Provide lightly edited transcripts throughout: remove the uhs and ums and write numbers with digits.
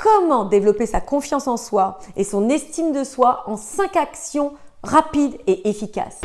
Comment développer sa confiance en soi et son estime de soi en 5 actions rapides et efficaces.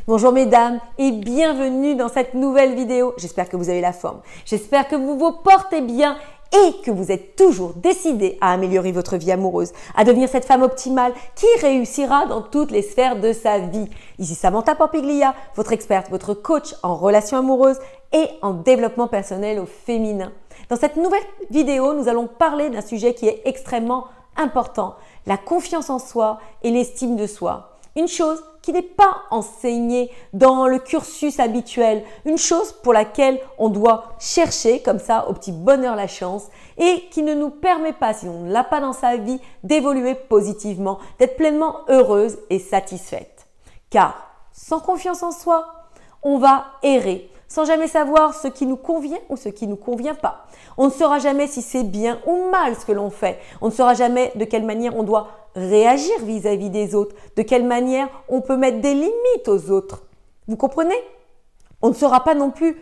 Bonjour mesdames et bienvenue dans cette nouvelle vidéo. J'espère que vous avez la forme. J'espère que vous vous portez bien et que vous êtes toujours décidé à améliorer votre vie amoureuse, à devenir cette femme optimale qui réussira dans toutes les sphères de sa vie. Ici Samantha Pampiglia, votre experte, votre coach en relations amoureuses et en développement personnel au féminin. Dans cette nouvelle vidéo, nous allons parler d'un sujet qui est extrêmement important, la confiance en soi et l'estime de soi. Une chose qui n'est pas enseignée dans le cursus habituel, une chose pour laquelle on doit chercher comme ça au petit bonheur la chance et qui ne nous permet pas, si on ne l'a pas dans sa vie, d'évoluer positivement, d'être pleinement heureuse et satisfaite. Car sans confiance en soi, on va errer, sans jamais savoir ce qui nous convient ou ce qui ne nous convient pas. On ne saura jamais si c'est bien ou mal ce que l'on fait. On ne saura jamais de quelle manière on doit réagir vis-à-vis des autres, de quelle manière on peut mettre des limites aux autres. Vous comprenez? On ne saura pas non plus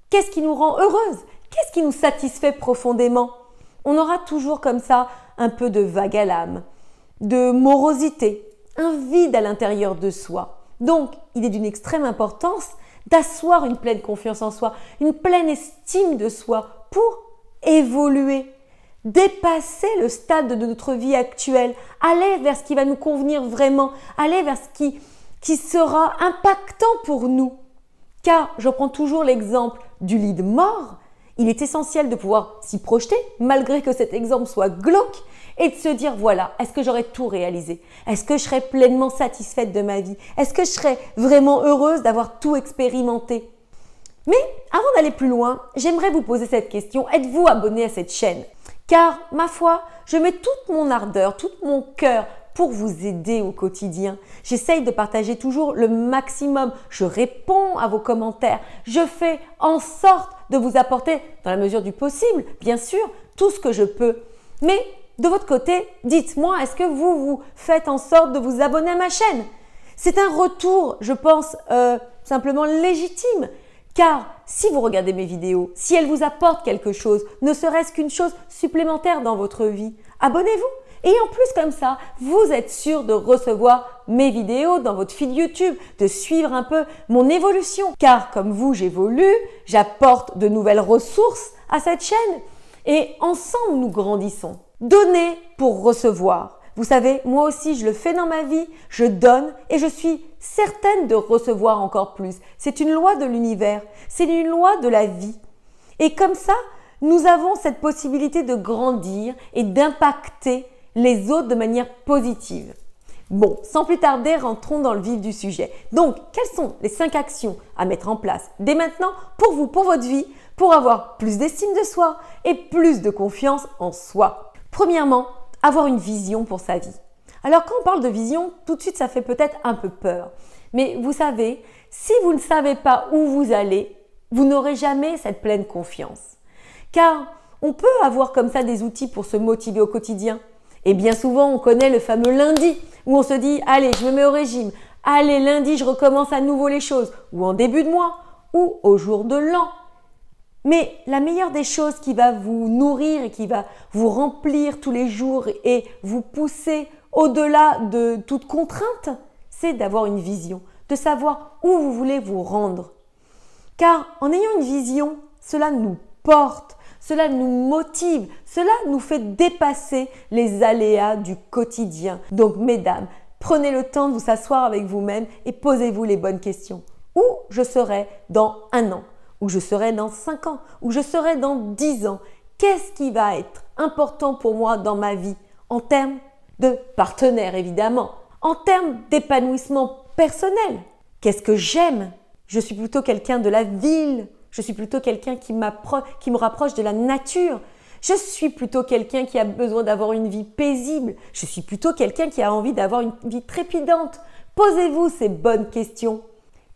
qu'est-ce qui nous rend heureuse, qu'est-ce qui nous satisfait profondément. On aura toujours comme ça un peu de vague à l'âme, de morosité, un vide à l'intérieur de soi. Donc, il est d'une extrême importance d'asseoir une pleine confiance en soi, une pleine estime de soi pour évoluer, dépasser le stade de notre vie actuelle, aller vers ce qui va nous convenir vraiment, aller vers ce qui sera impactant pour nous. Car je prends toujours l'exemple du lit de mort, il est essentiel de pouvoir s'y projeter, malgré que cet exemple soit glauque, et de se dire voilà, est-ce que j'aurais tout réalisé? Est-ce que je serais pleinement satisfaite de ma vie? Est-ce que je serais vraiment heureuse d'avoir tout expérimenté? Mais avant d'aller plus loin, j'aimerais vous poser cette question. Êtes-vous abonné à cette chaîne? Car, ma foi, je mets toute mon ardeur, tout mon cœur pour vous aider au quotidien. J'essaye de partager toujours le maximum. Je réponds à vos commentaires. Je fais en sorte de vous apporter, dans la mesure du possible, bien sûr, tout ce que je peux. Mais de votre côté, dites-moi, est-ce que vous faites en sorte de vous abonner à ma chaîne? C'est un retour, je pense, simplement légitime. Car si vous regardez mes vidéos, si elles vous apportent quelque chose, ne serait-ce qu'une chose supplémentaire dans votre vie, abonnez-vous. Et en plus comme ça, vous êtes sûr de recevoir mes vidéos dans votre feed YouTube, de suivre un peu mon évolution. Car comme vous, j'évolue, j'apporte de nouvelles ressources à cette chaîne et ensemble nous grandissons. Donner pour recevoir. Vous savez, moi aussi, je le fais dans ma vie, je donne et je suis certaine de recevoir encore plus. C'est une loi de l'univers, c'est une loi de la vie. Et comme ça, nous avons cette possibilité de grandir et d'impacter les autres de manière positive. Bon, sans plus tarder, rentrons dans le vif du sujet. Donc, quelles sont les 5 actions à mettre en place dès maintenant pour vous, pour votre vie, pour avoir plus d'estime de soi et plus de confiance en soi? Premièrement, avoir une vision pour sa vie. Alors quand on parle de vision, tout de suite ça fait peut-être un peu peur. Mais vous savez, si vous ne savez pas où vous allez, vous n'aurez jamais cette pleine confiance. Car on peut avoir comme ça des outils pour se motiver au quotidien. Et bien souvent on connaît le fameux lundi où on se dit « Allez, je me mets au régime. Allez, lundi, je recommence à nouveau les choses. » Ou en début de mois, ou au jour de l'an. Mais la meilleure des choses qui va vous nourrir et qui va vous remplir tous les jours et vous pousser au-delà de toute contrainte, c'est d'avoir une vision, de savoir où vous voulez vous rendre. Car en ayant une vision, cela nous porte, cela nous motive, cela nous fait dépasser les aléas du quotidien. Donc mesdames, prenez le temps de vous asseoir avec vous-même et posez-vous les bonnes questions. Où je serai dans 1 an? Où je serai dans 5 ans, où je serai dans 10 ans. Qu'est-ce qui va être important pour moi dans ma vie en termes de partenaire évidemment, en termes d'épanouissement personnel? Qu'est-ce que j'aime? Je suis plutôt quelqu'un de la ville, je suis plutôt quelqu'un qui me rapproche de la nature, je suis plutôt quelqu'un qui a besoin d'avoir une vie paisible, je suis plutôt quelqu'un qui a envie d'avoir une vie trépidante. Posez-vous ces bonnes questions.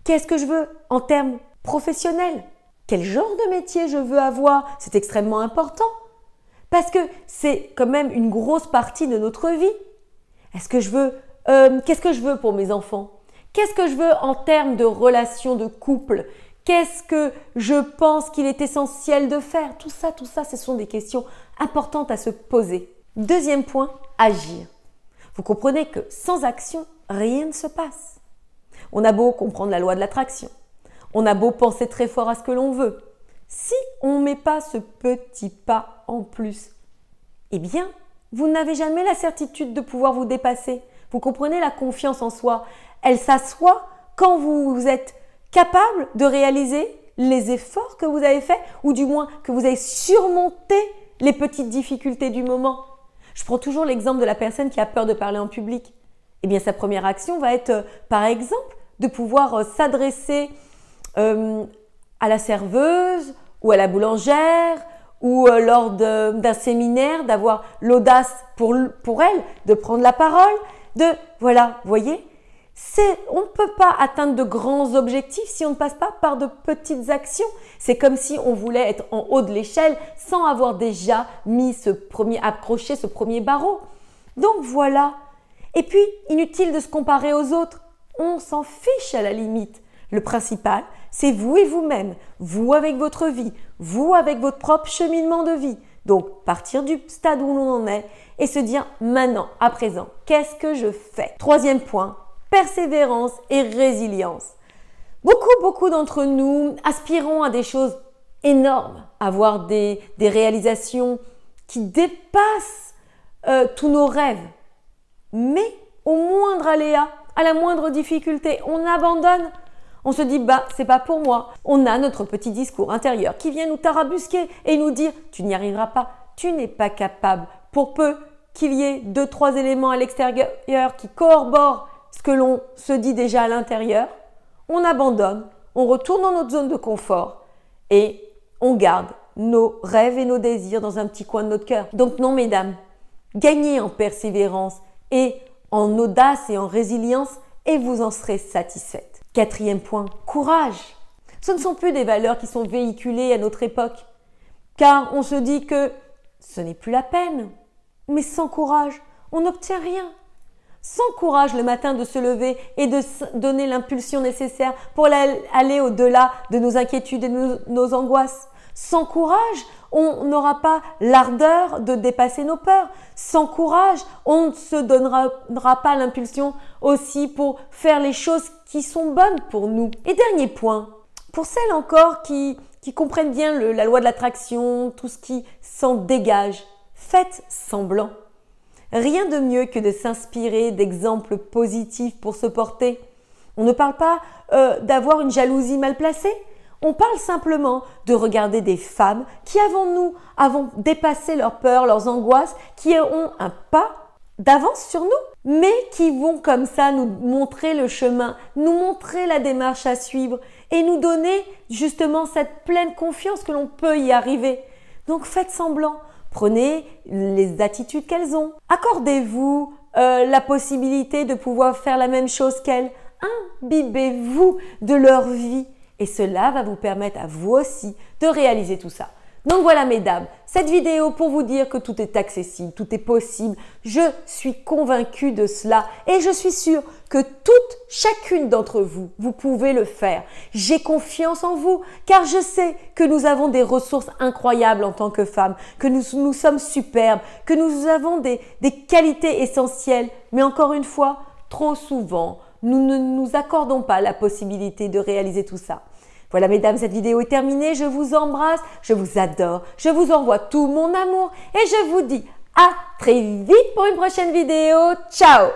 Qu'est-ce que je veux en termes professionnels? Quel genre de métier je veux avoir? C'est extrêmement important parce que c'est quand même une grosse partie de notre vie. Qu'est-ce que je veux pour mes enfants? Qu'est-ce que je veux en termes de relation de couple? Qu'est-ce que je pense qu'il est essentiel de faire? Tout ça, ce sont des questions importantes à se poser. Deuxième point, agir. Vous comprenez que sans action, rien ne se passe. On a beau comprendre la loi de l'attraction, on a beau penser très fort à ce que l'on veut. Si on ne met pas ce petit pas en plus, eh bien, vous n'avez jamais la certitude de pouvoir vous dépasser. Vous comprenez, la confiance en soi, elle s'assoit quand vous êtes capable de réaliser les efforts que vous avez faits ou du moins que vous avez surmonté les petites difficultés du moment. Je prends toujours l'exemple de la personne qui a peur de parler en public. Eh bien, sa première action va être, par exemple, de pouvoir s'adresser à la serveuse ou à la boulangère ou lors d'un séminaire, d'avoir l'audace pour elle de prendre la parole, voilà, vous voyez, on ne peut pas atteindre de grands objectifs si on ne passe pas par de petites actions. C'est comme si on voulait être en haut de l'échelle sans avoir déjà accroché ce premier barreau. Donc voilà. Et puis, inutile de se comparer aux autres. On s'en fiche à la limite. Le principal, c'est vous et vous-même, vous avec votre vie, vous avec votre propre cheminement de vie. Donc, partir du stade où l'on en est et se dire maintenant, à présent, qu'est-ce que je fais? Troisième point, persévérance et résilience. Beaucoup d'entre nous aspirons à des choses énormes, à avoir des réalisations qui dépassent tous nos rêves. Mais au moindre aléa, à la moindre difficulté, on abandonne. On se dit, c'est pas pour moi. On a notre petit discours intérieur qui vient nous tarabusquer et nous dire, tu n'y arriveras pas, tu n'es pas capable. Pour peu qu'il y ait 2-3 éléments à l'extérieur qui corroborent ce que l'on se dit déjà à l'intérieur, on abandonne, on retourne dans notre zone de confort et on garde nos rêves et nos désirs dans un petit coin de notre cœur. Donc non, mesdames, gagnez en persévérance et en audace et en résilience et vous en serez satisfaites. Quatrième point, courage. Ce ne sont plus des valeurs qui sont véhiculées à notre époque, car on se dit que ce n'est plus la peine. Mais sans courage, on n'obtient rien. Sans courage le matin de se lever et de donner l'impulsion nécessaire pour aller au-delà de nos inquiétudes et de nos angoisses. Sans courage, on n'aura pas l'ardeur de dépasser nos peurs. Sans courage, on ne se donnera pas l'impulsion aussi pour faire les choses qui sont bonnes pour nous. Et dernier point, pour celles encore qui comprennent bien la loi de l'attraction, tout ce qui s'en dégage, faites semblant. Rien de mieux que de s'inspirer d'exemples positifs pour se porter. On ne parle pas d'avoir une jalousie mal placée. On parle simplement de regarder des femmes qui, avant nous, avons dépassé leurs peurs, leurs angoisses, qui ont un pas d'avance sur nous, mais qui vont comme ça nous montrer le chemin, nous montrer la démarche à suivre et nous donner justement cette pleine confiance que l'on peut y arriver. Donc faites semblant. Prenez les attitudes qu'elles ont. Accordez-vous la possibilité de pouvoir faire la même chose qu'elles. Imbibez-vous de leur vie et cela va vous permettre à vous aussi de réaliser tout ça. Donc voilà mesdames, cette vidéo pour vous dire que tout est accessible, tout est possible. Je suis convaincue de cela et je suis sûre que chacune d'entre vous, vous pouvez le faire. J'ai confiance en vous car je sais que nous avons des ressources incroyables en tant que femmes, que nous sommes superbes, que nous avons des qualités essentielles. Mais encore une fois, trop souvent, nous ne nous accordons pas la possibilité de réaliser tout ça. Voilà mesdames, cette vidéo est terminée. Je vous embrasse, je vous adore, je vous envoie tout mon amour et je vous dis à très vite pour une prochaine vidéo. Ciao!